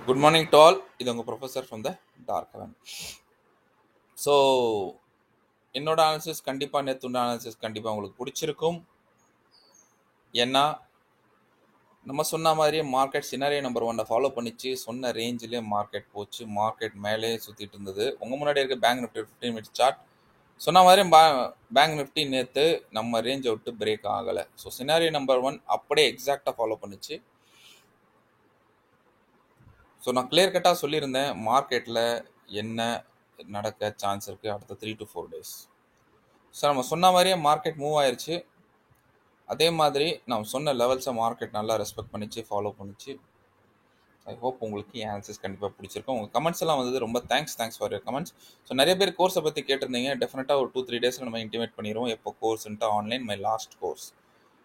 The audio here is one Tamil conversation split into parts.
Good morning to all. இது உங்கள் professor from the dark heaven. So என்னோட அனாலிசிஸ் கண்டிப்பாக நேற்றுண்ட அனாலிசிஸ் கண்டிப்பாக உங்களுக்கு பிடிச்சிருக்கும். ஏன்னா நம்ம சொன்ன மாதிரியே மார்க்கெட் சினாரியோ நம்பர் 1 ஃபாலோ பண்ணிச்சு. சொன்ன ரேஞ்சிலே மார்க்கெட் போச்சு. மார்க்கெட் மேலே சுற்றிட்டு இருந்தது. உங்கள் முன்னாடி இருக்க பேங்க் நிஃப்டி 15 மினிட்ஸ் சார்ட் சொன்ன மாதிரி பேங்க் நிஃப்டி நேற்று நம்ம ரேஞ்சை விட்டு பிரேக் ஆகலை. ஸோ சினாரியோ நம்பர் 1 அப்படியே எக்ஸாக்டாக ஃபாலோ பண்ணிச்சு. ஸோ நான் கிளியர் கட்டாக சொல்லியிருந்தேன் மார்க்கெட்டில் என்ன நடக்க சான்ஸ் இருக்குது அடுத்த 3 to 4 days. ஸோ நம்ம சொன்ன மாதிரியே மார்க்கெட் மூவ் ஆயிடுச்சு. அதே மாதிரி நம்ம சொன்ன லெவல்ஸை மார்க்கெட் நல்லா ரெஸ்பெக்ட் பண்ணிச்சு, ஃபாலோ பண்ணிச்சு. ஐ ஹோப் உங்களுக்கு என் ஆன்சர்ஸ் கண்டிப்பாக பிடிச்சிருக்கும். உங்கள் கமெண்ட்ஸ் எல்லாம் வந்தது ரொம்ப thanks for your comments. So நிறைய பேர் கோர்ஸை பற்றி கேட்டிருந்தீங்க. டெஃபினட்டாக ஒரு 2-3 டேஸில் நம்ம இன்டிமேட் பண்ணிடுவோம் எப்போ கோர்ஸ்ன்ட்டு. ஆன்லைன் மை லாஸ்ட் கோர்ஸ்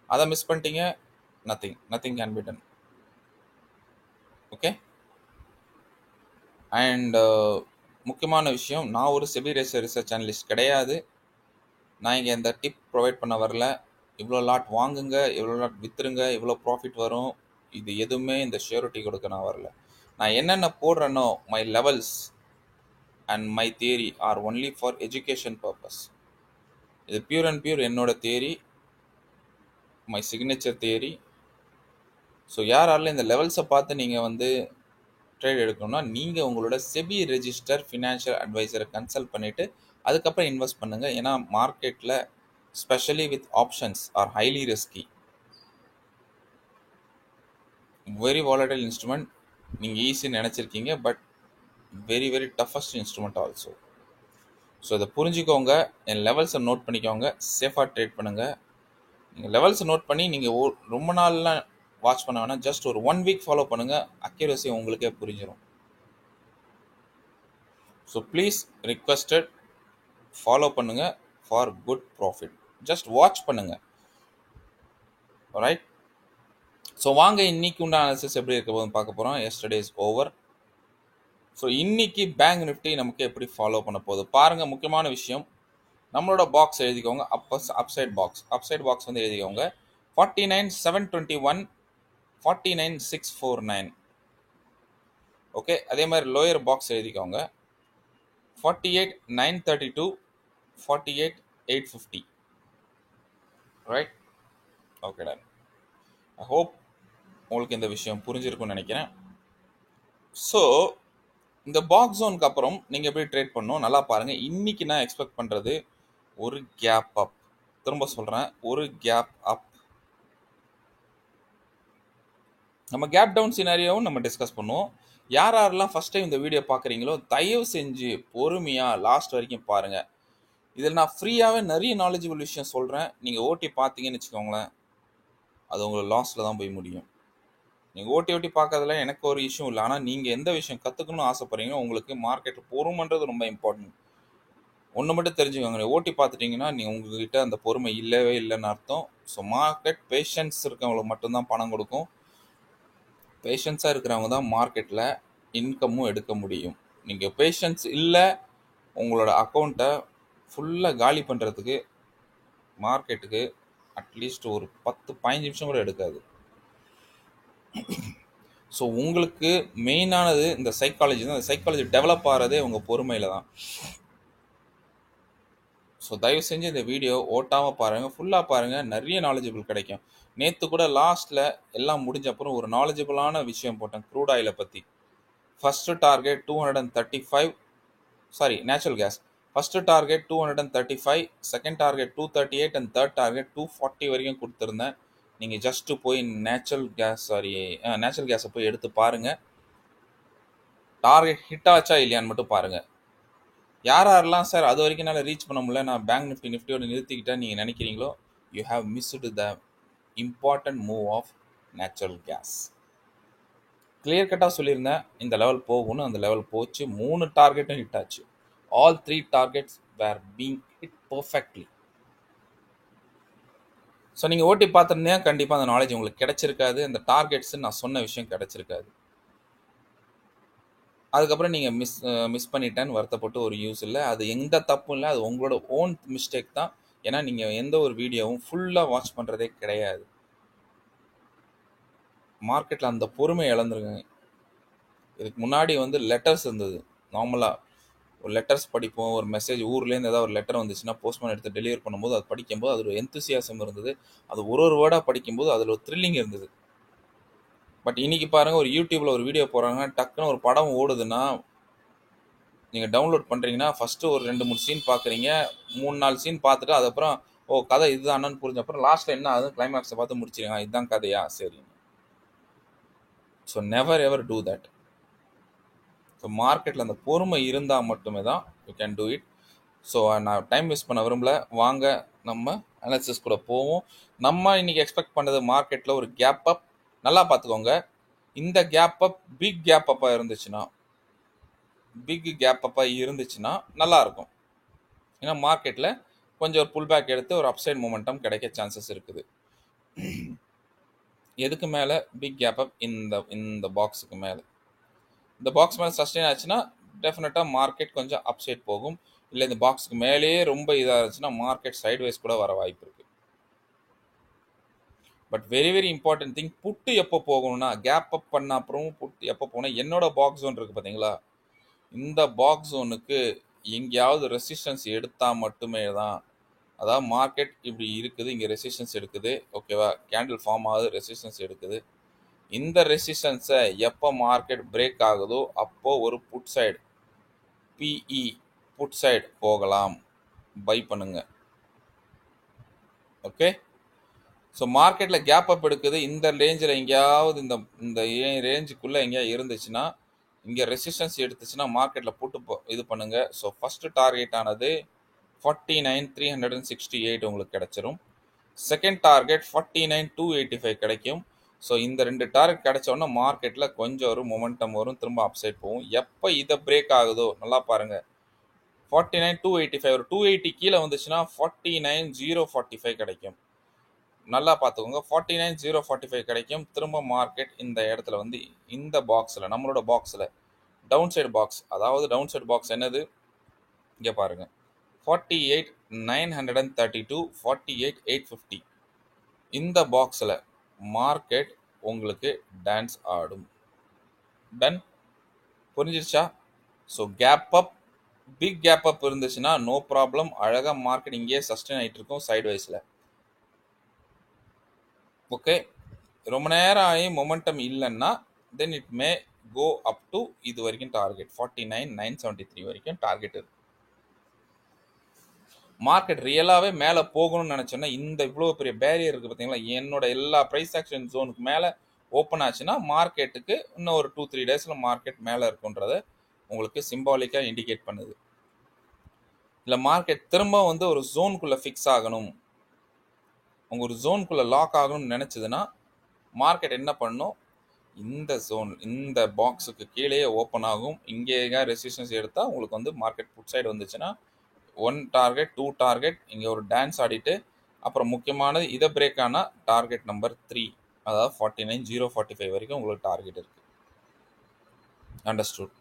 அதை மிஸ் பண்ணிட்டீங்க, nothing can be done. Okay. And முக்கியமான விஷயம், நான் ஒரு செபி ரிசர்ச் அனலிஸ்ட் கிடையாது. நான் இங்கே எந்த டிப் ப்ரொவைட் பண்ண வரல. இவ்வளோ லாட் வாங்குங்க, இவ்வளோ லாட் விற்றுருங்க, இவ்வளோ ப்ராஃபிட் வரும், இது எதுவுமே இந்த ஷியூரிட்டி கொடுக்க நான் வரல. நான் என்னென்ன போடுறேனோ my levels and my theory are only for education purpose. இது பியூர் அண்ட் பியூர் என்னோட தியரி, மை சிக்னேச்சர் தியரி. ஸோ யாராலும் இந்த லெவல்ஸை பார்த்து நீங்கள் ட்ரேட் எடுக்கணும்னா நீங்கள் உங்களோட செபி ரெஜிஸ்டர் ஃபினான்ஷியல் அட்வைசரை கன்சல்ட் பண்ணிவிட்டு அதுக்கப்புறம் இன்வெஸ்ட் பண்ணுங்கள். ஏன்னா மார்க்கெட்டில் specially with options are highly risky, very volatile instrument. நீங்கள் ஈஸின்னு நினச்சிருக்கீங்க, but very very toughest instrument also. So இதை புரிஞ்சுக்கோங்க, என் லெவல்ஸை நோட் பண்ணிக்கோங்க, சேஃபாக ட்ரேட் பண்ணுங்கள். நீங்கள் லெவல்ஸை நோட் பண்ணி நீங்கள் ரொம்ப நாள்லாம் வாட்ச் பண்ண வேணாம், ஜஸ்ட் ஒரு 1 வீக் ஃபாலோ பண்ணுங்கள், அக்யூரசி உங்களுக்கே புரிஞ்சிடும். ஸோ ப்ளீஸ் ரிக்வெஸ்டட் ஃபாலோ பண்ணுங்கள் for good profit. Just watch பண்ணுங்கள். ரைட். ஸோ வாங்க இன்னைக்கு உண்டான அனாலிசிஸ் எப்படி இருக்க போதுன்னு பார்க்க போகிறோம். Yesterday is over. ஸோ இன்னைக்கு பேங்க் நிஃப்டி நமக்கு எப்படி ஃபாலோ பண்ண போகுது பாருங்கள். முக்கியமான விஷயம், நம்மளோட பாக்ஸ் எழுதிக்கோங்க. அப்சைட் பாக்ஸ் வந்து எழுதிக்கோங்க. 49,721, 49,649. ஓகே. அதே மாதிரி லோயர் பாக்ஸ் எழுதிக்கோங்க. 48,932, 48,850. Right. Okay done. I hope உங்களுக்கு இந்த விஷயம் புரிஞ்சிருக்கும்னு நினைக்கிறேன். ஸோ இந்த பாக்ஸ் ஜோனுக்கு அப்புறம் நீங்கள் எப்படி ட்ரேட் பண்ணணும் நல்லா பாருங்கள். இன்னைக்கு நான் எக்ஸ்பெக்ட் பண்ணுறது ஒரு கேப் அப். திரும்ப சொல்கிறேன், ஒரு கேப் அப். நம்ம கேப் டவுன் சினாரியோவும் நம்ம டிஸ்கஸ் பண்ணுவோம். யாரெல்லாம் ஃபஸ்ட் டைம் இந்த வீடியோ பார்க்குறீங்களோ தயவு செஞ்சு பொறுமையாக லாஸ்ட் வரைக்கும் பாருங்கள். இதில் நான் ஃப்ரீயாகவே நிறைய நாலேஜபிள் விஷயம் சொல்கிறேன். நீங்கள் ஓட்டி பார்த்தீங்கன்னு வச்சுக்கோங்களேன், அது உங்களுக்கு லாஸ்ட்டில் தான் போய் முடியும். நீங்கள் ஓட்டி பார்க்கறதுல எனக்கு ஒரு இஷ்யூ இல்லை. ஆனால் நீங்கள் எந்த விஷயம் கற்றுக்கணும்னு ஆசைப்படுறீங்களோ உங்களுக்கு மார்க்கெட்டில் பொறுமைன்றது ரொம்ப இம்பார்ட்டன்ட். ஒன்று மட்டும் தெரிஞ்சுக்கோங்க, ஓட்டி பார்த்துட்டிங்கன்னா நீங்கள் உங்ககிட்ட அந்த பொறுமை இல்லவே இல்லைன்னு அர்த்தம். ஸோ மார்க்கெட் பேஷன்ஸ் இருக்கிறவங்களுக்கு மட்டும்தான் பணம் கொடுக்கும். பேஷன்ஸாக இருக்கிறவங்க தான் மார்க்கெட்டில் இன்கமும் எடுக்க முடியும். நீங்கள் பேஷன்ஸ் இல்லை, உங்களோட அக்கௌண்ட்டை ஃபுல்லாக காலி பண்ணுறதுக்கு மார்க்கெட்டுக்கு அட்லீஸ்ட் ஒரு 10-15 நிமிஷம் கூட எடுக்காது. ஸோ உங்களுக்கு மெயினானது இந்த சைக்காலஜி தான். அந்த சைக்காலஜி டெவலப் ஆகிறதே உங்கள் பொறுமையில் தான். ஸோ தயவு செஞ்சு இந்த வீடியோ ஓட்டாமல் பாருங்கள், ஃபுல்லாக பாருங்கள், நிறைய நாலேஜபிள் கிடைக்கும். நேற்று கூட லாஸ்ட்டில் எல்லாம் முடிஞ்ச அப்புறம் ஒரு நாலேஜபிளான விஷயம் போட்டேன் க்ரூட் ஆயிலை பற்றி. First target 235, sorry natural gas. First target 235, second target 238 and third target 240 வரைக்கும் கொடுத்துருந்தேன். நீங்கள் ஜஸ்ட்டு போய் நேச்சுரல் கேஸை போய் எடுத்து பாருங்கள். டார்கெட் ஹிட் ஆச்சா இல்லையான்னு மட்டும் பாருங்கள். யாரெல்லாம் சார் அது வரைக்கும் என்னால் ரீச் பண்ண முடியல, நான் பேங்க் நிஃப்டியோட நிறுத்திக்கிட்டேன் நீங்கள் நினைக்கிறீங்களோ, you have missed the important move of natural gas. Clear கட்டாக சொல்லியிருந்தேன் இந்த லெவல் போகும்னு. அந்த லெவல் போச்சு. 3 டார்கெட்டும் ஹிட் ஆச்சு. All 3 targets were being hit perfectly. So நீங்கள் ஓட்டி பார்த்துருந்தீங்க, கண்டிப்பாக அந்த நாலேஜ் உங்களுக்கு கிடைச்சிருக்காது. அந்த டார்கெட்ஸ் நான் சொன்ன விஷயம் கிடைச்சிருக்காது. அதுக்கப்புறம் நீங்கள் மிஸ் பண்ணிட்டேன்னு வருத்தப்பட்டு ஒரு யூஸ் இல்லை. அது எந்த தப்பும் இல்லை, அது உங்களோட ஓன் மிஸ்டேக் தான். ஏன்னா நீங்கள் எந்த ஒரு வீடியோவும் ஃபுல்லாக வாட்ச் பண்ணுறதே கிடையாது. மார்க்கெட்டில் அந்த பொறுமை இழந்துருங்க. இதுக்கு முன்னாடி வந்து லெட்டர்ஸ் இருந்தது. நார்மலாக ஒரு லெட்டர்ஸ் படிப்போம். ஒரு மெசேஜ் ஊர்லேருந்து ஏதாவது ஒரு லெட்டர் வந்துச்சுன்னா போஸ்ட்மேன் எடுத்து டெலிவரி பண்ணும்போது அது படிக்கும்போது அது ஒரு எந்தூசியாசம் இருந்தது. அது ஒரு ஒரு வேர்டாக படிக்கும்போது அதில் ஒரு த்ரில்லிங் இருந்தது. பட் இன்னைக்கு பாருங்க, ஒரு யூடியூப்ல ஒரு வீடியோ போடுறாங்க, டக்குன்னு ஒரு படம் ஓடுதுன்னா நீங்கள் டவுன்லோட் பண்ணுறீங்கன்னா ஃபஸ்ட்டு ஒரு 2 3 சீன் பார்க்குறீங்க. 3 4 சீன் பார்த்துட்டு அதுக்கப்புறம் ஓ கதை இதுதானு புரிஞ்ச அப்புறம் லாஸ்ட்டில் என்ன ஆகுது கிளைமேக்ஸை பார்த்து முடிச்சிருங்க. இதுதான் கதையா, சரி. So never ever do that. So மார்க்கெட்டில் அந்த பொறுமை இருந்தால் மட்டுமே தான் you can do it. So நான் டைம் வேஸ்ட் பண்ண விரும்பல. வாங்க நம்ம அனாலிசிஸ் கூட போவோம். நம்ம இன்னைக்கு எக்ஸ்பெக்ட் பண்ணது மார்க்கெட்டில் ஒரு கேப் அப். நல்லா பார்த்துக்கோங்க, இந்த கேப் அப் பிக் கேப் அப்பாக இருந்துச்சுன்னா நல்லா இருக்கும். ஏன்னா மார்க்கெட்டில் கொஞ்சம் ஒரு புல் பேக் எடுத்து ஒரு அப்சைட் மொமெண்டம் கிடைக்க சான்சஸ் இருக்குது. எதுக்கு மேலே? பிக் கேப் அப் இந்த பாக்ஸுக்கு மேலே. இந்த பாக்ஸ் மேலே சஸ்டெயின் ஆச்சுன்னா டெஃபினட்டாக மார்க்கெட் கொஞ்சம் அப்சைட் போகும். இல்லை இந்த பாக்ஸுக்கு மேலேயே ரொம்ப இதாக இருந்துச்சுன்னா மார்க்கெட் சைட்வைஸ் கூட வர வாய்ப்பு இருக்குது. But very very important thing, put எப்போ போகணும்னா கேப் அப் பண்ண அப்புறம் புட்டு எப்போ போகணும். என்னோட பாக்ஸ் ஜோன் இருக்குது பார்த்தீங்களா, இந்த பாக்ஸ் ஜோனுக்கு எங்கேயாவது ரெசிஸ்டன்ஸ் எடுத்தால் மட்டுமே தான், அதாவது மார்க்கெட் இப்படி இருக்குது, இங்கே ரெசிஸ்டன்ஸ் எடுக்குது, ஓகேவா, கேண்டில் ஃபார்ம் ஆகுது, ரெசிஸ்டன்ஸ் எடுக்குது. இந்த ரெசிஸ்டன்ஸை எப்போ மார்க்கெட் பிரேக் ஆகுதோ அப்போ ஒரு put side PE put side போகலாம், பை பண்ணுங்க. ஓகே. ஸோ மார்க்கெட்டில் கேப் அப் எடுக்குது, இந்த ரேஞ்சில் எங்கேயாவது இந்த ரேஞ்சுக்குள்ளே எங்கேயாவது இருந்துச்சுன்னா, இங்கே ரெசிஸ்டன்ஸ் எடுத்துச்சுன்னா மார்க்கெட்டில் போட்டு இது பண்ணுங்க. ஸோ ஃபஸ்ட்டு டார்கெட் ஆனது 49,368 உங்களுக்கு கிடைச்சிரும். செகண்ட் டார்கெட் 49,285 கிடைக்கும். ஸோ இந்த 2 டார்கெட் கிடைச்சோன்னா மார்க்கெட்டில் கொஞ்சம் ஒரு மொமெண்டம் வரும், திரும்ப அப்சைட் போகும். எப்போ இதை பிரேக் ஆகுதோ நல்லா பாருங்கள், 49,285 ஒரு 280 கீழே வந்துச்சுன்னா 49,045 கிடைக்கும். நல்லா பார்த்துக்கோங்க, 49,045 கிடைக்கும். திரும்ப மார்க்கெட் இந்த இடத்துல வந்து இந்த பாக்ஸில், நம்மளோட பாக்ஸில் டவுன் சைடு பாக்ஸ், அதாவது டவுன் சைடு பாக்ஸ் என்னது இங்கே பாருங்க, 48,932 48,850 இந்த பாக்ஸில் மார்க்கெட் உங்களுக்கு டான்ஸ் ஆடும். டன், புரிஞ்சிருச்சா? So gap up, big gap up இருந்துச்சுன்னா நோ ப்ராப்ளம், அழகாக மார்க்கெட் இங்கேயே சஸ்டெயின் ஆகிட்டு இருக்கும் சைட்வைஸில். ஓகே, ரொம்ப நேரம் ஆகி மொமெண்டம் இல்லைன்னா then it may go up to இது வரைக்கும் டார்கெட் 49,973 வரைக்கும் டார்கெட் இருக்கு. மார்க்கெட் ரியலாகவே மேலே போகணும்னு நினச்சோன்னா இந்த இவ்வளோ பெரிய பேரியர் இருக்குது பார்த்தீங்களா, என்னோட எல்லா ப்ரைஸ் ஆக்ஷன் ஜோனுக்கு மேலே ஓப்பன் ஆச்சுன்னா மார்க்கெட்டுக்கு இன்னும் ஒரு 2-3 டேஸில் மார்க்கெட் மேலே இருக்குன்றத உங்களுக்கு சிம்பாலிக்காக இண்டிகேட் பண்ணுது. இல்லை மார்க்கெட் திரும்ப வந்து ஒரு ஜோனுக்குள்ளே ஃபிக்ஸ் ஆகணும், உங்கள் ஒரு ஜோனுக்குள்ளே லாக் ஆகணும்னு நினச்சதுன்னா மார்க்கெட் என்ன பண்ணும், இந்த ஜோன் இந்த பாக்ஸுக்கு கீழே ஓப்பன் ஆகும். இங்கே ரெசிஸ்டன்ஸ் எடுத்தால் உங்களுக்கு வந்து மார்க்கெட் புட் சைடு வந்துச்சுன்னா 1 டார்கெட் 2 டார்கெட் இங்கே ஒரு டான்ஸ் ஆடிட்டு அப்புறம் முக்கியமானது இதை பிரேக் ஆனால் டார்கெட் நம்பர் 3, அதாவது 49,045 வரைக்கும் உங்களுக்கு டார்கெட் இருக்குது. அண்டர்ஸ்டுட்?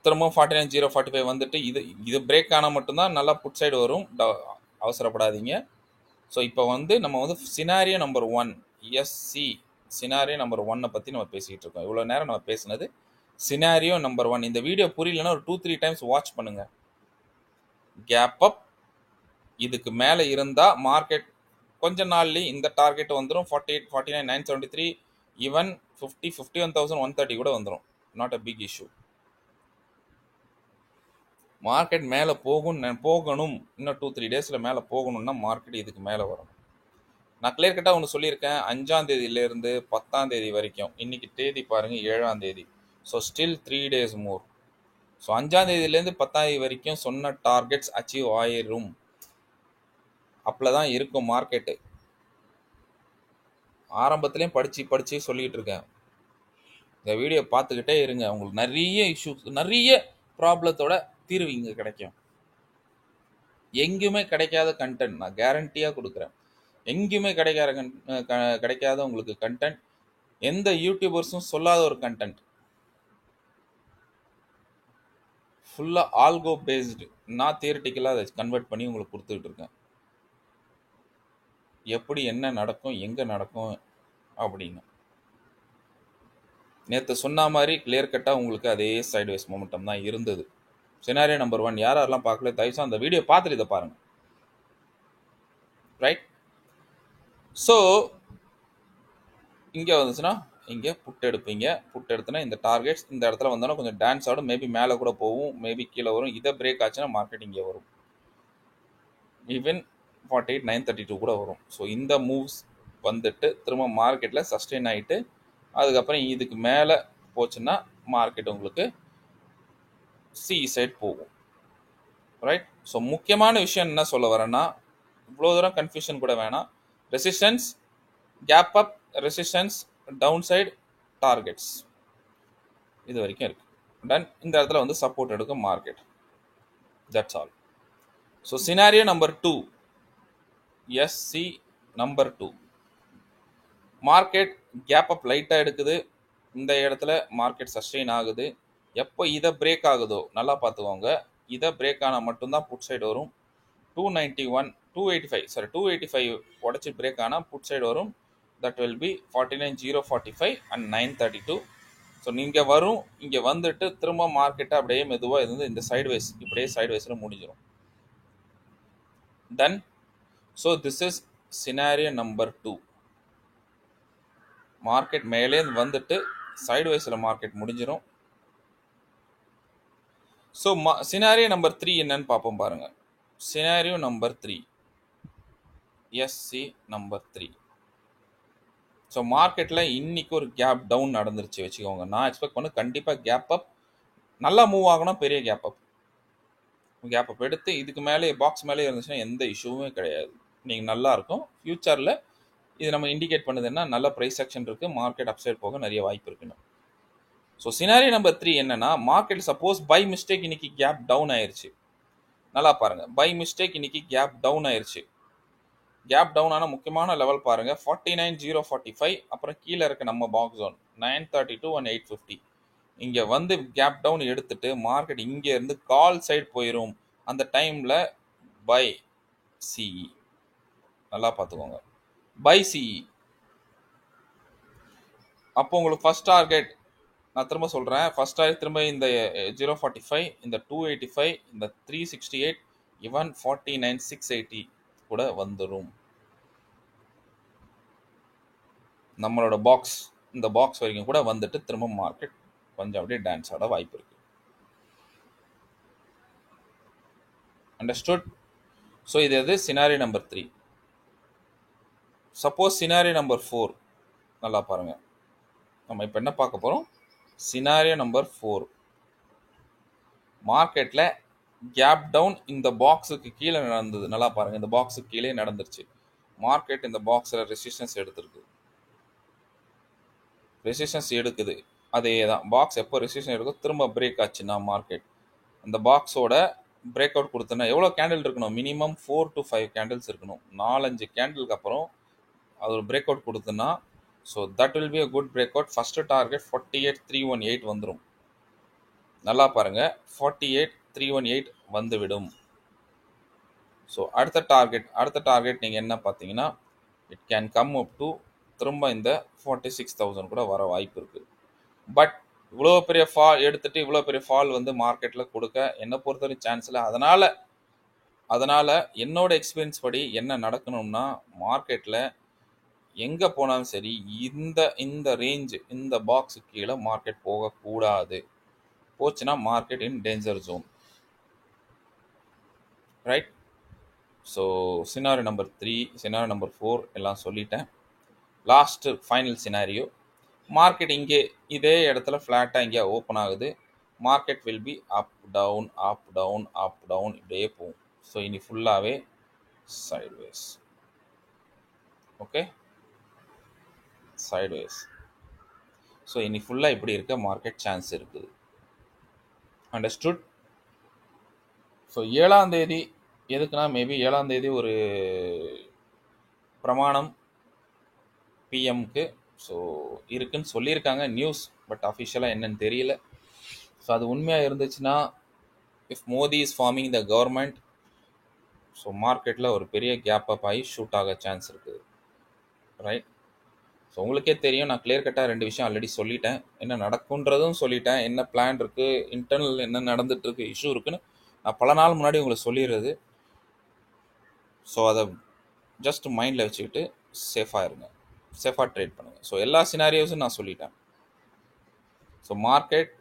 திரும்ப 49,045 வந்துட்டு இது பிரேக் ஆனால் மட்டும்தான் நல்லா புட் சைடு வரும், அவசரப்படாதீங்க. ஸோ இப்போ வந்து நம்ம வந்து scenario number 1 SC scenario number 1 பற்றி நம்ம பேசிக்கிட்டு இருக்கோம். இவ்வளோ நேரம் நம்ம பேசினது சினாரியோ நம்பர் 1. இந்த வீடியோ புரியலன்னா ஒரு 2-3 டைம்ஸ் வாட்ச் பண்ணுங்க. கேப் அப் இதுக்கு மேலே இருந்தால் மார்க்கெட் கொஞ்ச நாள்லேயே இந்த டார்கெட் வந்துடும், 48, 49,973, ஈவன் 50, 51,130 கூட வந்துடும். Not a big issue. Market மேலே போகணும் இன்னும் 2-3 டேஸில் மேலே போகணும்னா மார்க்கெட் இதுக்கு மேலே வரும். நான் கிளியர் கட்டாக ஒன்று சொல்லியிருக்கேன், 5ஆம் தேதியிலேருந்து 10ஆம் தேதி வரைக்கும். இன்னைக்கு தேதி பாருங்கள் 7ஆம் தேதி. ஸோ ஸ்டில் 3 days மோர். ஸோ 5ஆம் தேதியிலேருந்து 10ஆம் தேதி வரைக்கும் சொன்ன டார்கெட்ஸ் அச்சீவ் ஆயிரும். அப்போ தான் இருக்கும் மார்க்கெட்டு. ஆரம்பத்துலேயும் படித்து சொல்லிக்கிட்டு இருக்கேன். இந்த வீடியோ பார்த்துக்கிட்டே இருங்க, உங்களுக்கு நிறைய இஷ்யூஸ், நிறைய ப்ராப்ளத்தோட தீர்வு இங்கே கிடைக்கும். எங்கேயுமே கிடைக்காத கண்டென்ட் நான் கேரண்டியாக கொடுக்குறேன். எங்கேயுமே கிடைக்காத உங்களுக்கு கண்டென்ட், எந்த யூடியூபர்ஸும் சொல்லாத ஒரு கண்டென்ட், ஃபுல்லாக ஆல்கோ பேஸ்டு. நான் தியரிட்டிக்கலாக அதை கன்வெர்ட் பண்ணி உங்களுக்கு கொடுத்துக்கிட்டு இருக்கேன். எப்படி என்ன நடக்கும், எங்கே நடக்கும் அப்படின்னு. நேற்று சொன்ன மாதிரி கிளியர் கட்டாக உங்களுக்கு அதே சைட்வேஸ் மொமெண்டம் தான் இருந்தது. சினாரியோ நம்பர் 1 யாரெல்லாம் பார்க்கல தயவுசு அந்த வீடியோ பார்த்துட்டு இதை பாருங்க. ரைட். ஸோ இங்கே வந்துச்சுன்னா இங்கே புட் எடுப்பீங்க. புட் எடுத்தனா இந்த டார்கெட்ஸ் இந்த இடத்துல வந்தோன்னா கொஞ்சம் டான்ஸ் ஆடும். மேபி மேலே கூட போகும், மேபி கீழே வரும். இதை பிரேக் ஆச்சுன்னா மார்க்கெட் இங்கே வரும். ஈவன் 48,932 கூட வரும். ஸோ இந்த மூவ்ஸ் வந்துட்டு திரும்ப மார்க்கெட்டில் சஸ்டெயின் ஆகிட்டு அதுக்கப்புறம் இதுக்கு மேலே போச்சுன்னா மார்க்கெட் உங்களுக்கு சி சைட் போகும். ரைட். ஸோ முக்கியமான விஷயம் என்ன சொல்ல வரேன்னா, இவ்வளோ தூரம் கன்ஃபியூஷன் கூட வேணாம். Resistance, gap up, resistance, down side, targets இது வரைக்கும் இருக்கு. டன். இந்த இடத்துல வந்து சப்போர்ட் எடுக்கும் market. That's all. So scenario number 2, SC number 2, market gap up லைட்டாக எடுக்குது. இந்த இடத்துல மார்க்கெட் சஸ்டெயின் ஆகுது. எப்போ இதை பிரேக் ஆகுதோ நல்லா பார்த்துக்கோங்க. இதை பிரேக் ஆனால் மட்டும்தான் புட் சைடு வரும். 285 உடச்சி பிரேக் ஆனால் புட் சைடு வரும். That will B 49,045 and 932. So நீங்கள் வரும். இங்கே வந்துட்டு திரும்ப மார்க்கெட்டை அப்படியே மெதுவாக இருந்து இந்த சைட்வேஸ் இப்படியே சைட்வேஸில் முடிஞ்சிடும். Then so this is scenario number 2. Market மேலே வந்துட்டு சைட்வேஸில் மார்க்கெட் முடிஞ்சிடும். ஸோ சினாரியோ நம்பர் 3 என்னன்னு பார்ப்போம் பாருங்க. Scenario number 3, SC number 3. So மார்க்கெட்டில் இன்னைக்கு ஒரு கேப் டவுன் நடந்துருச்சு வச்சுக்கோங்க. நான் எக்ஸ்பெக்ட் பண்ண கண்டிப்பாக கேப் அப் நல்லா மூவ் ஆகணும். பெரிய கேப் அப் எடுத்து இதுக்கு மேலே பாக்ஸ் மேலே இருந்துச்சுன்னா எந்த இஷ்யூவுமே கிடையாது. நீங்கள் நல்லா இருக்கும். ஃபியூச்சரில் இது நம்ம இண்டிகேட் பண்ணுதுன்னா நல்ல ப்ரைஸ் ஆக்ஷன் இருக்குது. மார்க்கெட் அப்சைட் போக நிறைய வாய்ப்பு இருக்குன்னு. ஸோ சினாரியோ நம்பர் 3 என்னன்னா, மார்க்கெட் சப்போஸ் பை மிஸ்டேக் இன்னைக்கு கேப் டவுன் ஆயிருச்சு. நல்லா பாருங்க, பை மிஸ்டேக் இன்னைக்கு கேப் டவுன் ஆயிருச்சு. கேப் டவுன் ஆன முக்கியமான லெவல் பாருங்க 49,045. அப்புறம் கீழே இருக்க நம்ம பாக்ஸ் ஜோன் 932 and 850. இங்க வந்து கேப் டவுன் எடுத்துட்டு மார்க்கெட் இங்க இருந்து கால் சைடு போயிடும். அந்த டைம்ல பை சிஇ நல்லா பார்த்துக்கோங்க. பை சிஇ அப்போ உங்களுக்கு ஃபர்ஸ்ட் டார்கெட் நான் திரும்ப சொல்கிறேன். ஃபர்ஸ்ட் டார்கெட் திரும்ப இந்த 045, இந்த 285, இந்த 368, ஈவன் 49,680 கூட வந்துடும். நம்மளோட பாக்ஸ் இந்த பாக்ஸ் வரைக்கும் கூட வந்துட்டு திரும்ப மார்க்கெட் கொஞ்சம் அப்படியே டான்ஸ் ஆட வாய்ப்பு இருக்கு. அண்டர்ஸ்டுட்? ஸோ இது எது? Scenario number 3. Suppose scenario number 4 நல்லா பாருங்க. நம்ம இப்போ என்ன பார்க்க போகிறோம்? Scenario number 4. மார்க்கெட்டில் கேப் டவுன் இந்த பாக்ஸுக்கு கீழே நடந்தது. நல்லா பாருங்க, இந்த பாக்ஸுக்கு கீழே நடந்துருச்சு. மார்க்கெட் இந்த பாக்ஸில் ரெசிஸ்டன்ஸ் எடுத்துருக்கு. ரெசிஸ்டன்ஸ் எடுக்குது. அதே தான் பாக்ஸ் எப்போ ரெசிஸ்டன்ஸ் எடுக்கும் திரும்ப பிரேக் ஆச்சுன்னா மார்க்கெட் அந்த பாக்ஸோட பிரேக் அவுட் கொடுத்தனா எவ்வளோ கேண்டில் இருக்கணும்? மினிமம் 4 to 5 கேண்டில்ஸ் இருக்கணும். 4-5 கேண்டிலுக்கு அப்புறம் அது ஒரு பிரேக் அவுட் கொடுத்தனா so that will be a good break out. First target 48,318 வந்துடும். நல்லா பாருங்க, 48,318 வந்துவிடும். ஸோ அடுத்த டார்கெட் நீங்கள் என்ன பார்த்தீங்கன்னா, it can come up to திரும்ப இந்த 46,000 கூட வர வாய்ப்பு இருக்குது. பட் இவ்வளோ பெரிய ஃபால் எடுத்துட்டு இவ்வளோ பெரிய ஃபால் வந்து மார்க்கெட்டில் கொடுக்க என்னை பொறுத்தவரைக்கும் சான்ஸ் இல்லை. அதனால் என்னோட எக்ஸ்பீரியன்ஸ் படி என்ன நடக்கணும்னா, மார்க்கெட்டில் எங்கே போனாலும் சரி இந்த ரேஞ்சு இந்த பாக்ஸு கீழே மார்க்கெட் போகக்கூடாது. போச்சுன்னா market in danger zone. Right. So scenario number 3, scenario number 4 எல்லாம் சொல்லிட்டேன். லாஸ்ட்டு ஃபைனல் சினாரியோ, மார்க்கெட் இங்கே இதே இடத்துல ஃப்ளாட்டாக இங்கே ஓப்பன் ஆகுது. Market will be up down up down up down இப்படியே போகும். ஸோ இனி ஃபுல்லாகவே சைட்வேஸ். Okay, sideways. ஸோ இனி ஃபுல்லாக இப்படி இருக்க மார்க்கெட் சான்ஸ் இருக்குது. அண்டர்ஸ்டுட்? ஸோ 7ஆம் தேதி எதுக்குன்னா, மேபி 7ஆம் தேதி ஒரு பிரமாணம் பிஎம்க்கு ஸோ இருக்குன்னு சொல்லியிருக்காங்க நியூஸ். பட் அஃபிஷியலாக என்னன்னு தெரியல. ஸோ அது உண்மையாக இருந்துச்சுன்னா, if Modi is farming the government, so மார்க்கெட்டில் ஒரு பெரிய கேப் அப் ஆகி ஷூட் ஆக சான்ஸ் இருக்குது. ரைட். ஸோ உங்களுக்கே தெரியும், நான் கிளியர் கட்டாக 2 விஷயம் ஆல்ரெடி சொல்லிட்டேன். என்ன நடக்குன்றதும் சொல்லிட்டேன். என்ன பிளான் இருக்குது, இன்டர்னல் என்ன நடந்துட்டுருக்கு, இஷ்யூ இருக்குன்னு நான் பல நாள் முன்னாடி உங்களுக்கு சொல்லிடுறது. ஸோ அதை ஜஸ்ட் மைண்டில் வச்சுக்கிட்டு சேஃபாக இருங்க, சேஃபாக ட்ரேட் பண்ணுங்கள். ஸோ எல்லா சினாரியோஸும் நான் சொல்லிட்டேன். ஸோ மார்க்கெட்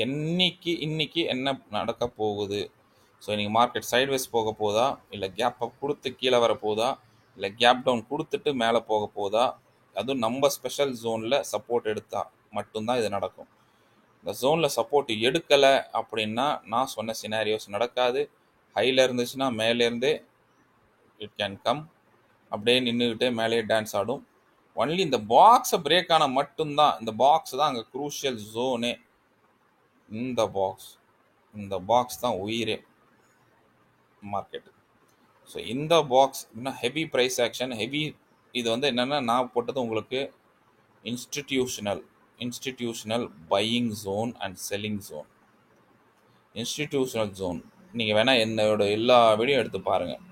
இன்னைக்கு என்ன நடக்க போகுது, ஸோ இன்றைக்கி மார்க்கெட் சைட்வேஸ் போக போதா, இல்லை கேப் அப் கொடுத்து கீழே வர போதா, இல்லை கேப் டவுன் கொடுத்துட்டு மேலே போக போதா, அதுவும் நம்ம ஸ்பெஷல் ஜோனில் சப்போர்ட் எடுத்தால் மட்டும்தான் இது நடக்கும். இந்த ஜோனில் சப்போர்ட் எடுக்கலை அப்படின்னா நான் சொன்ன சினாரியோஸ் நடக்காது. ஹையில் இருந்துச்சுன்னா மேலேருந்தே இட் கேன் கம், அப்படியே நின்றுக்கிட்டே மேலேயே டான்ஸ் ஆடும். ஒன்லி இந்த பாக்ஸை பிரேக் ஆனால் மட்டும்தான், இந்த பாக்ஸ் தான் அங்கே குரூஷியல் ஜோனே. இந்த பாக்ஸ் தான் உயிரே மார்க்கெட்டு. ஸோ இந்த பாக்ஸ் இன்னும் ஹெவி ப்ரைஸ் ஆக்ஷன், ஹெவி. இது வந்து என்னென்னா, நான் போட்டது உங்களுக்கு institutional buying zone and selling zone. Institutional zone நீங்கள் வேணால் என்னோட எல்லா வீடியோ எடுத்து பாருங்கள்.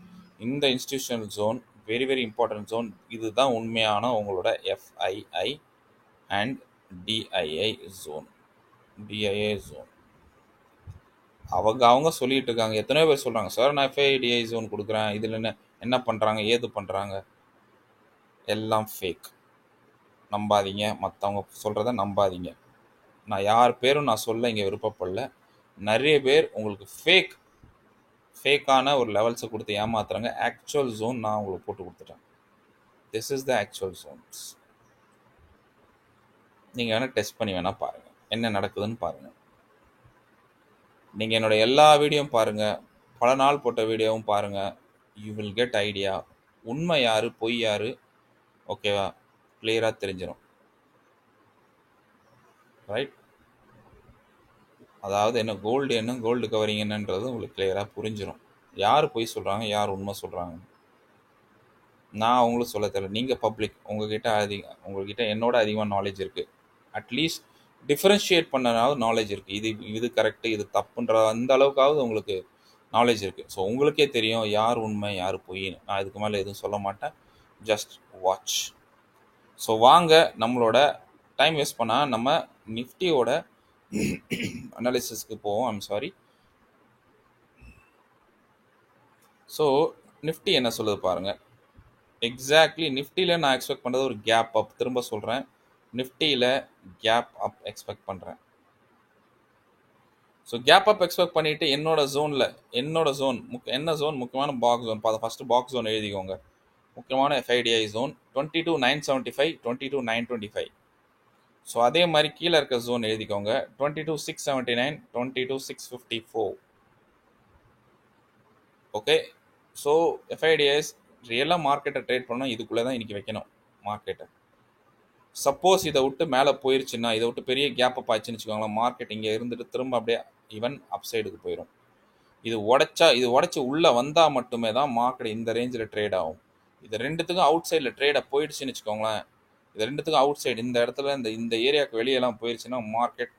இந்த institutional zone very very important zone. இதுதான் உண்மையான உங்களோட FII அண்ட் DII ஜோன். அவங்க சொல்லிட்டு இருக்காங்க, எத்தனையோ பேர் சொல்கிறாங்க, சார் நான் FII DII ஜோன் கொடுக்குறேன், இதில் என்ன பண்ணுறாங்க, ஏது பண்ணுறாங்க, எல்லாம் ஃபேக். நம்பாதீங்க, மற்றவங்க சொல்கிறத நம்பாதீங்க. நான் யார் பேரும் நான் சொல்ல இங்கே விருப்பப்படல. நிறைய பேர் உங்களுக்கு ஃபேக்கான ஒரு லெவல்ஸை கொடுத்து ஏமாத்துறாங்க. ஆக்சுவல் ஜோன் நான் உங்களுக்கு போட்டு கொடுத்துட்டேன். This is the actual Jones. நீங்கள் வேணால் டெஸ்ட் பண்ணி வேணால் பாருங்கள், என்ன நடக்குதுன்னு பாருங்கள். நீங்கள் என்னோட எல்லா வீடியோவும் பாருங்கள், பல நாள் போட்ட வீடியோவும் பாருங்கள். யூ வில் கெட் ஐடியா, உண்மை யார் பொய் யார், ஓகேவா, கிளியராக தெரிஞ்சிடும். ரைட்? அதாவது என்ன கோல்டு கவரிங் என்னன்றது உங்களுக்கு கிளியராக புரிஞ்சிடும். யார் பொய் சொல்கிறாங்க, யார் உண்மை சொல்கிறாங்க. நான் அவங்களுக்கு சொல்ல தெரியல. நீங்கள் பப்ளிக், உங்கள்கிட்ட என்னோட அதிகமாக நாலேஜ் இருக்குது. அட்லீஸ்ட் டிஃப்ரென்ஷியேட் பண்ணனாவது நாலேஜ் இருக்குது. இது கரெக்டு, இது தப்புன்ற அந்த அளவுக்காவது உங்களுக்கு நாலேஜ் இருக்குது. ஸோ உங்களுக்கே தெரியும் யார் உண்மை யார் பொய்ன்னு. நான் இதுக்கு மேலே எதுவும் சொல்ல மாட்டேன். Just watch. ஸோ வாங்க, நம்மளோட டைம் வேஸ்ட் பண்ணால் நம்ம நிஃப்டியோட அனாலிசிஸ்க்கு போவோம். I'm sorry. ஸோ நிஃப்டி என்ன சொல்லுது பாருங்கள். எக்ஸாக்ட்லி நிஃப்டியில் நான் எக்ஸ்பெக்ட் பண்ணுறது ஒரு கேப் அப். திரும்ப சொல்கிறேன், நிஃப்டியில் கேப் அப் எக்ஸ்பெக்ட் பண்ணுறேன். ஸோ கேப் அப் எக்ஸ்பெக்ட் பண்ணிவிட்டு என்னோட ஜோன் என்ன ஜோன், முக்கியமான box zone. First box zone எழுதிக்கோங்க. முக்கியமான FIDI ஜோன் 22,975, 22,925. ஸோ அதே மாதிரி கீழே இருக்க ஜோன் எழுதிக்கோங்க, 22,679, 22,654. ஓகே. ஸோ FIDIs ரியலாக மார்க்கெட்டை ட்ரேட் பண்ணால் இதுக்குள்ளே தான் இன்றைக்கி வைக்கணும் மார்க்கெட்டை. சப்போஸ் இதை விட்டு மேலே போயிடுச்சுன்னா, இதை விட்டு பெரிய கேப் அப் ஆச்சுன்னு வச்சுக்கோங்களேன், மார்க்கெட் இங்கே இருந்துட்டு திரும்ப அப்படியே ஈவன் அப் சைடுக்கு போயிடும். இது உடச்சி உள்ளே வந்தால் மட்டுமே தான் மார்க்கெட் இந்த ரேஞ்சில் ட்ரேட் ஆகும். இது ரெண்டுத்துக்கும் அவுட் சைடில் ட்ரேடை போயிடுச்சுன்னு வச்சுக்கோங்களேன், இது ரெண்டுத்துக்கும் அவுட் சைடு இந்த இடத்துல இந்த ஏரியாவுக்கு வெளியெல்லாம் போயிடுச்சுன்னா மார்க்கெட்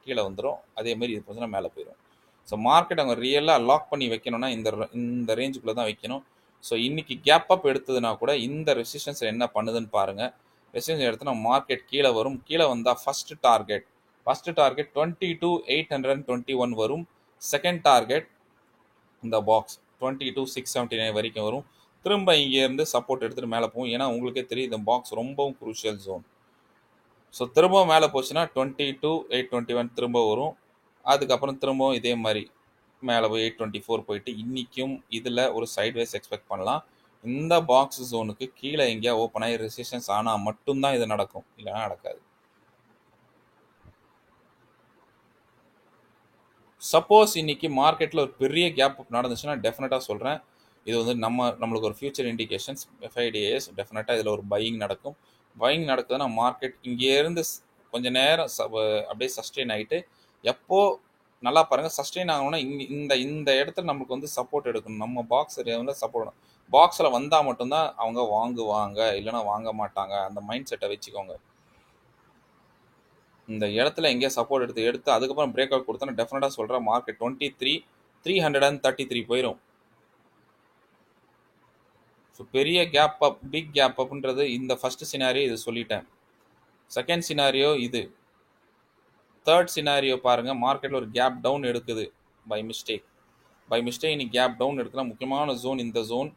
கீழே வந்துடும். அதேமாதிரி இது பார்த்தீங்கன்னா மேலே போயிடும். ஸோ மார்க்கெட் அவங்க ரியலாக லாக் பண்ணி வைக்கணும்னா இந்த ரேஞ்சுக்குள்ளே தான் வைக்கணும். ஸோ இன்றைக்கி கேப் அப் எடுத்ததுனா கூட இந்த ரெசிஸ்டன்ஸ் என்ன பண்ணுதுன்னு பாருங்கள். ரெசிஸ்டன்ஸ் எடுத்துனா மார்க்கெட் கீழே வரும். கீழே வந்தால் ஃபஸ்ட்டு டார்கெட் 22,821 வரும். செகண்ட் டார்கெட் இந்த பாக்ஸ் 22,679 வரைக்கும் வரும். திரும்ப இங்கேருந்து சப்போர்ட் எடுத்துகிட்டு மேலே போகும். ஏன்னா உங்களுக்கே தெரியும் இந்த பாக்ஸ் ரொம்பவும் குரூஷியல் ஜோன். ஸோ திரும்பவும் மேலே போச்சுன்னா 22,821 திரும்ப வரும். அதுக்கப்புறம் திரும்பவும் இதே மாதிரி மேலே போய் 824 போயிட்டு இன்றைக்கும் இதில் ஒரு சைட்வேஸ் எக்ஸ்பெக்ட் பண்ணலாம். இந்த பாக்ஸ் ஜோனுக்கு கீழே எங்கேயா ஓப்பன் ஆகி ரெசிஸ்டன்ஸ் ஆனால் மட்டும்தான் இது நடக்கும், இல்லைனா நடக்காது. சப்போஸ் இன்னைக்கு மார்க்கெட்டில் ஒரு பெரிய கேப் நடந்துச்சுன்னா டெஃபினட்டாக சொல்கிறேன், இது வந்து நம்மளுக்கு ஒரு ஃபியூச்சர் இண்டிகேஷன்ஸ். FIDIs டெஃபினட்டாக இதில் ஒரு பையிங் நடக்கும். பையிங் நடக்குதுன்னா மார்க்கெட் இங்கேருந்து கொஞ்சம் நேரம் அப்படியே சஸ்டெயின் ஆகிட்டு, எப்போ நல்லா பாருங்கள், சஸ்டெயின் ஆகணும்னா இந்த இடத்துல நம்மளுக்கு வந்து சப்போர்ட் எடுக்கணும். நம்ம பாக்ஸ் ஏரியாவில் சப்போர்ட் பாக்ஸில் வந்தால் மட்டும்தான் அவங்க வாங்குவாங்க, இல்லைனா வாங்க மாட்டாங்க. அந்த மைண்ட் செட்டை வச்சுக்கோங்க. இந்த இடத்துல எங்கேயா சப்போர்ட் எடுத்து அதுக்கப்புறம் பிரேக் அவுட் கொடுத்தோன்னா டெஃபினட்டாக சொல்கிறேன் மார்க்கெட் 23,333 போயிடும். ஸோ பெரிய கேப் அப், பிக் கேப் அப்ன்றது இந்த ஃபர்ஸ்ட் சினாரியோ இது சொல்லிட்டேன். செகண்ட் சினாரியோ இது. தேர்ட் சினாரியோ பாருங்க, மார்க்கெட்டில் ஒரு கேப் டவுன் எடுக்குது பை மிஸ்டேக். இன்னைக்கு கேப் டவுன் எடுக்கலாம். முக்கியமான ஜோன் இந்த ஜோன்.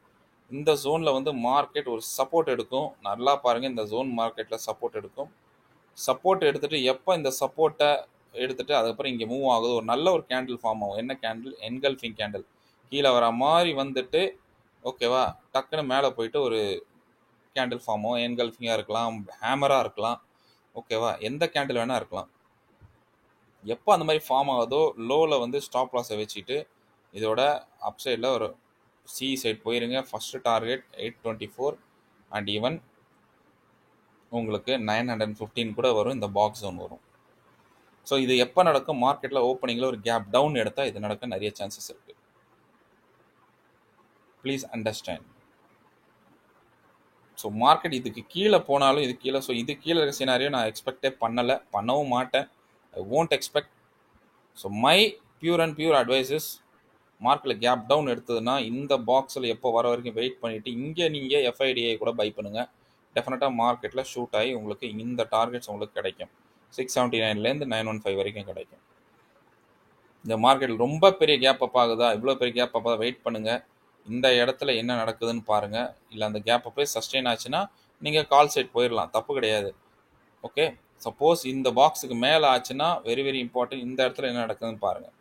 இந்த ஜோனில் வந்து மார்க்கெட் ஒரு சப்போர்ட் எடுக்கும். நல்லா பாருங்கள், இந்த ஜோன் மார்க்கெட்டில் சப்போர்ட் எடுக்கும். சப்போர்ட் எடுத்துட்டு எப்போ இந்த சப்போர்ட்டை எடுத்துட்டு அதுக்கப்புறம் இங்கே மூவ் ஆகுது, ஒரு நல்ல ஒரு கேண்டில் ஃபார்ம் ஆகும். என்ன கேண்டில்? Engulfing candle. கீழே வர மாதிரி வந்துட்டு ஓகேவா, டக்குன்னு மேலே போயிட்டு ஒரு கேண்டில் ஃபார்ம் ஆகும். என்கல்ஃபிங்காக இருக்கலாம், ஹேமராக இருக்கலாம், ஓகேவா, எந்த கேண்டில் வேணால் இருக்கலாம். எப்போ அந்த மாதிரி ஃபார்ம் ஆகுதோ லோவில் வந்து ஸ்டாப் லாஸை வச்சுட்டு இதோட அப்சைடில் ஒரு சி சைட் போயிருங்க. ஃபஸ்ட்டு டார்கெட் 824 அண்ட் ஈவன் உங்களுக்கு 915 கூட வரும். இந்த பாக்ஸ் ஜோன் வரும். ஸோ இது எப்போ நடக்கும்? மார்க்கெட்டில் ஓப்பனிங்கில் ஒரு கேப் டவுன் எடுத்தால் இது நடக்க நிறைய சான்சஸ் இருக்குது. Please understand. ஸோ மார்க்கெட் இதுக்கு கீழே போனாலும் இது கீழே, ஸோ இது கீழே இருக்க சினாரியோ நான் எக்ஸ்பெக்டே பண்ணலை, பண்ணவும் மாட்டேன். ஐ won't expect. So my pure and pure advices, மார்க்கெட்டில் கேப் டவுன் எடுத்ததுன்னா இந்த பாக்ஸில் எப்போ வர வரைக்கும் வெயிட் பண்ணிவிட்டு இங்கே நீங்கள் எஃப்ஐடிஐ கூட பை பண்ணுங்கள். டெஃபினட்டாக மார்க்கெட்டில் ஷூட் ஆகி உங்களுக்கு இந்த டார்கெட்ஸ் உங்களுக்கு கிடைக்கும். 679லேருந்து 915 வரைக்கும் கிடைக்கும். இந்த மார்க்கெட்டில் ரொம்ப பெரிய கேப் அப் ஆகுதா, இவ்வளோ பெரிய கேப் அப் வெயிட் பண்ணுங்கள். இந்த இடத்துல என்ன நடக்குதுன்னு பாருங்கள். இல்லை அந்த கேப் அப்பே சஸ்டெயின் ஆச்சுன்னா நீங்கள் கால் சைட் போயிடலாம், தப்பு கிடையாது. ஓகே, சப்போஸ் இந்த பாக்ஸுக்கு மேலே ஆச்சுன்னா வெரி வெரி இம்பார்ட்டன்ட், இந்த இடத்துல என்ன நடக்குதுன்னு பாருங்கள்.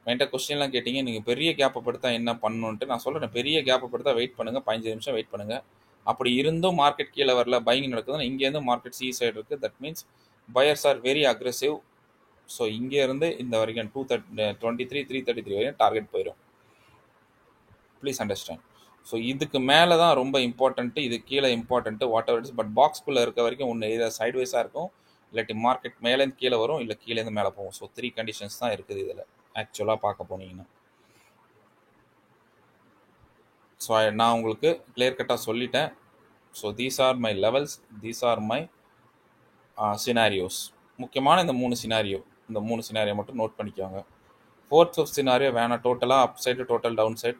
என்கிட்ட கொஸ்டின்லாம் கேட்டீங்க, நீங்கள் பெரிய கேப்பை படுத்தா என்ன பண்ணணுன்ட்டு. நான் சொல்கிறேன், பெரிய கேப்பை படுத்தா வெயிட் பண்ணுங்கள், 15 நிமிஷம் வெயிட் பண்ணுங்கள். அப்படி இருந்தும் மார்க்கெட் கீழே வரல, பையிங் நடக்குதுன்னா இங்கேருந்து மார்க்கெட் சி சைடு இருக்குது. That means buyers are very aggressive. So இங்கேருந்து இந்த வரைக்கும் 223 333 வரைக்கும் டார்கெட் போயிடும். Please understand. ஸோ இதுக்கு மேலே தான் ரொம்ப இம்பார்ட்டன்ட்டு, இது கீழே important, whatever it's. But பாக்ஸ்குள்ளே இருக்க வரைக்கும் ஒன்று இதை சைட்வைஸாக இருக்கும், இல்லாட்டி மார்க்கெட் மேலேருந்து கீழே வரும், இல்லை கீழேருந்து மேலே போகும். ஸோ 3 கண்டிஷன்ஸ் தான் இருக்குது இதில் ஆக்சுவலாக பார்க்க போனீங்கன்னா. ஸோ நான் உங்களுக்கு கிளியர் கட்டாக சொல்லிட்டேன். So these are my levels, these are my scenarios. முக்கியமான இந்த 3 சினாரியோ, இந்த 3 சினாரியோ மட்டும் நோட் பண்ணிக்கோங்க. 4th 5th சினாரியோ வேணாம். டோட்டலாக up side, total down side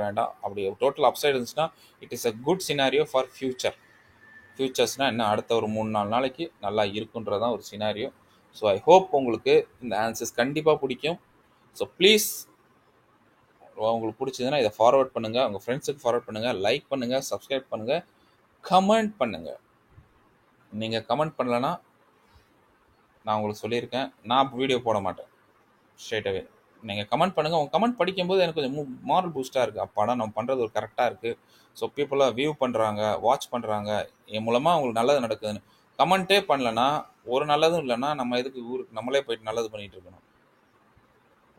வேண்டாம். அப்படி டோட்டல் அப் சைடு இருந்துச்சுன்னா it is a good scenario for ஃபியூச்சர்ஸ்னால் என்ன, அடுத்த ஒரு 3-4 நாளைக்கு நல்லா இருக்குன்றதான் ஒரு சினாரியோ. ஸோ ஐ ஹோப் உங்களுக்கு இந்த ஆன்சர்ஸ் கண்டிப்பாக பிடிக்கும். ஸோ ப்ளீஸ், உங்களுக்கு பிடிச்சதுன்னா இதை ஃபார்வர்ட் பண்ணுங்கள், உங்கள் ஃப்ரெண்ட்ஸுக்கு ஃபார்வர்ட் பண்ணுங்கள், லைக் பண்ணுங்கள், சப்ஸ்கிரைப் பண்ணுங்கள், கமெண்ட் பண்ணுங்கள். நீங்கள் கமெண்ட் பண்ணலன்னா நான் உங்களுக்கு சொல்லியிருக்கேன், நான் வீடியோ போட மாட்டேன் ஸ்ட்ரெயிட்டாகவே. நீங்கள் கமெண்ட் பண்ணுங்கள். உங்கள் கமெண்ட் படிக்கும்போது எனக்கு கொஞ்சம் மாரல் பூஸ்ட்டாக இருக்குது. அப்பாடா நம்ம பண்ணுறது ஒரு கரெக்டாக இருக்குது. ஸோ பீப்புளாக வியூ பண்ணுறாங்க, வாட்ச் பண்ணுறாங்க, என் மூலமாக உங்களுக்கு நல்லது நடக்குதுன்னு. கமெண்ட்டே பண்ணலன்னா, ஒரு நல்லதும் இல்லைன்னா நம்ம எதுக்கு ஊருக்கு நம்மளே போயிட்டு நல்லது பண்ணிகிட்டு இருக்கணும்.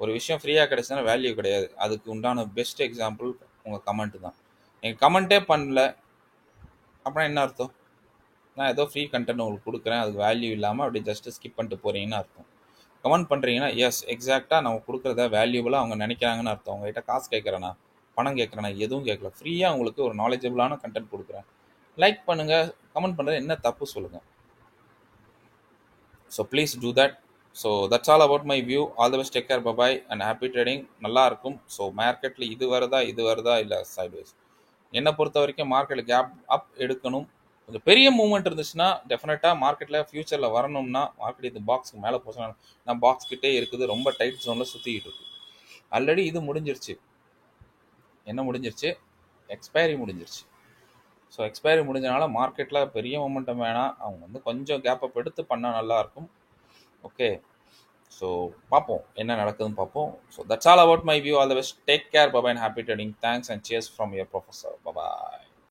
ஒரு விஷயம் ஃப்ரீயாக கிடைச்சதுன்னா வேல்யூ கிடையாது. அதுக்கு உண்டான பெஸ்ட் எக்ஸாம்பிள் உங்கள் கமெண்ட்டு தான். நீங்கள் கமெண்ட்டே பண்ணல அப்படின்னா என்ன அர்த்தம்? நான் ஏதோ ஃப்ரீ கண்டென்ட் உங்களுக்கு கொடுக்குறேன், அதுக்கு வேல்யூ இல்லாமல் அப்படி ஜஸ்ட்டு ஸ்கிப் பண்ணிட்டு போகிறீங்கன்னு அர்த்தம். கமெண்ட் பண்ணுறீங்கன்னா எஸ் எக்ஸாக்டாக நம்ம கொடுக்குறத வேல்யூபலாக அவங்க நினைக்கிறாங்கன்னு அர்த்தம். அவங்ககிட்ட காசு கேட்குறேன்னா, பணம் கேட்குறேன்னா, எதுவும் கேட்கல, ஃப்ரீயாக உங்களுக்கு ஒரு நாலேஜபிளான கண்டென்ட் கொடுக்குறேன். லைக் பண்ணுங்கள், கமெண்ட் பண்ணுறது என்ன தப்பு சொல்லுங்கள். So please do that. So that's all about my view. All the best, take care, bye bye and happy trading. நல்லா இருக்கும். ஸோ மார்க்கெட்டில் இது வருதா இல்லை சைட்வைஸ். என்னை பொறுத்த வரைக்கும் மார்க்கெட்டில் கேப் அப் எடுக்கணும். கொஞ்சம் பெரிய மூவ்மெண்ட் இருந்துச்சுன்னா டெஃபினட்டாக மார்க்கெட்டில் ஃபியூச்சரில் வரணும்னா மார்க்கெட் இது பாக்ஸுக்கு மேலே போச்சுன்னா, நான் பாக்ஸ் கிட்டே இருக்குது, ரொம்ப டைட் ஜோனில் சுற்றிக்கிட்டு இருக்கு. ஆல்ரெடி இது முடிஞ்சிருச்சு. என்ன முடிஞ்சிருச்சு? எக்ஸ்பைரி முடிஞ்சிருச்சு. ஸோ எக்ஸ்பைரி முடிஞ்சனால மார்க்கெட்டில் பெரிய மூமெண்டம் வேணாம். அவங்க வந்து கொஞ்சம் கேப் அப் எடுத்து பண்ணால் நல்லாயிருக்கும். ஓகே, ஸோ பார்ப்போம் என்ன நடக்குதுன்னு பார்ப்போம். So that's all about my view. All the best, take care, bye bye and happy trading. Thanks and cheers from your professor. Bye bye.